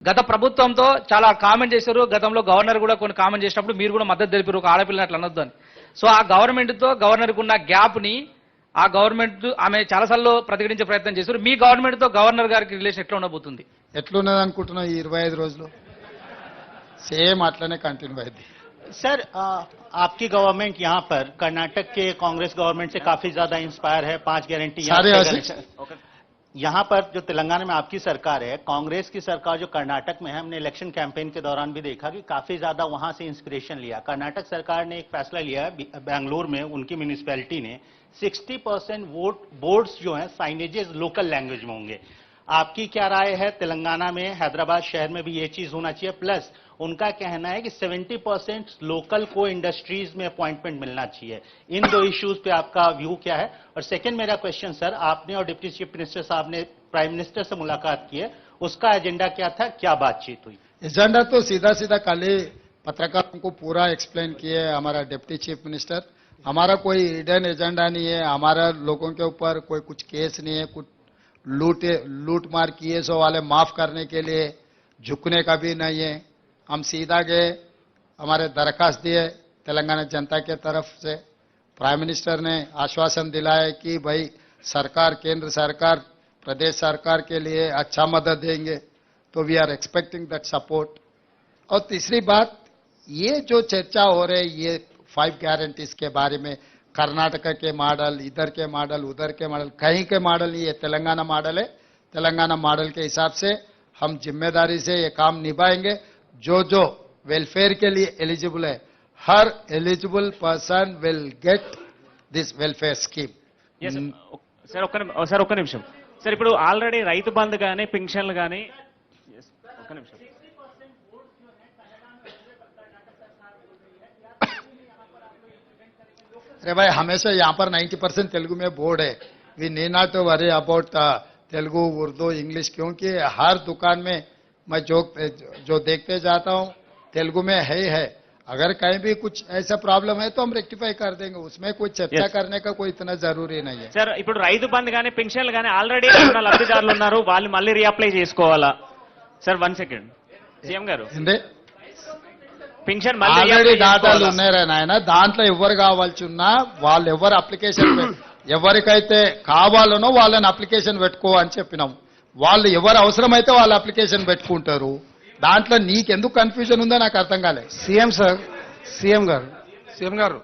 గత ప్రభుత్వంతో చాలా కామెంట్ చేశారు. గతంలో గవర్నర్ కూడా కొన్ని కామెంట్ చేసినప్పుడు మీరు కూడా మద్దతు తెలిపారు, ఒక ఆడపిల్లని అట్లా అనొద్దు అని. సో ఆ గవర్నమెంట్తో గవర్నర్కి ఉన్న గ్యాప్ని ఆ గవర్నమెంట్ ఆమె చాలాసార్లు ప్రతిఘటించే ప్రయత్నం చేశారు. మీ గవర్నమెంట్తో గవర్నర్ గారికి రిలేషన్ ఎట్లా ఉండబోతుంది? ఎట్లున్నది అనుకుంటున్నావు ఈ 25 రోజులు? సేమ్ అట్లనే కంటిన్యూ అయింది. सर आपकी गवर्नमेंट यहाँ पर कर्नाटक के कांग्रेस गवर्नमेंट से काफी ज्यादा इंस्पायर है। 5 गारंटी यहाँ पर जो तेलंगाना में आपकी सरकार है, कांग्रेस की सरकार जो कर्नाटक में है, हमने इलेक्शन कैंपेन के दौरान भी देखा कि काफी ज्यादा वहां से इंस्पिरेशन लिया। कर्नाटक सरकार ने एक फैसला लिया है, बेंगलोर में उनकी म्यूनिसिपैलिटी ने 60% बोर्ड्स जो हैं साइनेजेस लोकल लैंग्वेज में होंगे। आपकी क्या राय है? तेलंगाना में हैदराबाद शहर में भी ये चीज होना चाहिए। प्लस उनका कहना है कि 70% लोकल को इंडस्ट्रीज में अपॉइंटमेंट मिलना चाहिए। इन दो इश्यूज पे आपका व्यू क्या है? और सेकंड मेरा क्वेश्चन सर, आपने और डिप्टी चीफ मिनिस्टर साहब ने प्राइम मिनिस्टर से मुलाकात की है, उसका एजेंडा क्या था, क्या बातचीत हुई? एजेंडा तो सीधा सीधा कल ही पत्रकारों को पूरा एक्सप्लेन किए हमारा डिप्टी चीफ मिनिस्टर। हमारा कोई हिडन एजेंडा नहीं है, हमारा लोगों के ऊपर कोई कुछ केस नहीं है, कुछ लूट मार किए सो वाले माफ करने के लिए झुकने का भी नहीं है। हम सीधा गए, हमारे दरखास्त दिए तेलंगाना जनता के तरफ से। प्राइम मिनिस्टर ने आश्वासन दिलाया कि भाई सरकार, केंद्र सरकार प्रदेश सरकार के लिए अच्छा मदद देंगे, तो we are expecting that support. और तीसरी बात, ये जो चर्चा हो रही है ये 5 गारंटीज के बारे में, कर्नाटक के मॉडल, इधर के मॉडल, उधर के मॉडल, कहीं के मॉडल नहीं, ये तेलंगाना मॉडल है। तेलंगाना मॉडल के हिसाब से हम जिम्मेदारी से ये काम निभाएंगे। जो जो वेलफेयर के लिए एलिजिबल है, हर eligible person will get this welfare scheme. Sir ఒక్క నిమిషం సార్, ఇప్పుడు ఆల్రెడీ రైతు బంధు కానీ పెన్షన్లు కానీ ఒక్క నిమిషం अरे भाई हमेशा यहाँ पर 90% तेलुगु में बोर्ड है। We need not to worry about Telugu, Urdu, English, क्योंकि हर दुकान में मैं जो देखते जाता हूँ तेलुगु में है ही है। अगर कहीं भी कुछ ऐसा प्रॉब्लम है तो हम रेक्टिफाई कर देंगे, उसमें कोई चर्चा करने का कोई इतना जरूरी नहीं है। సార్ ఇప్పుడు రైతు బంధు కానీ పెన్షన్లు కానీ ఆల్రెడీ ఉన్న లబ్ధిదారులు ఉన్నారు, వాళ్ళు మళ్ళీ రీఅప్లై చేసుకోవాలా? సార్ 1 సెకండ్ సీఎం గారు, పెన్షన్ మళ్ళీ ఆల్రెడీ డాటాలు ఉన్నాయి నాయన, దాంట్లో ఎవరు కావాల్సిన్నా వాళ్ళు ఎవరు అప్లికేషన్ ఎవరికైతే కావాలనో వాళ్ళని అప్లికేషన్ పెట్టుకో అని చెప్పినాం. వాళ్ళు ఎవరు అవసరమైతే వాళ్ళు అప్లికేషన్ పెట్టుకుంటారు. దాంట్లో నీకెందుకు కన్ఫ్యూజన్ ఉందో నాకు అర్థం కాలేదు. సీఎం గారు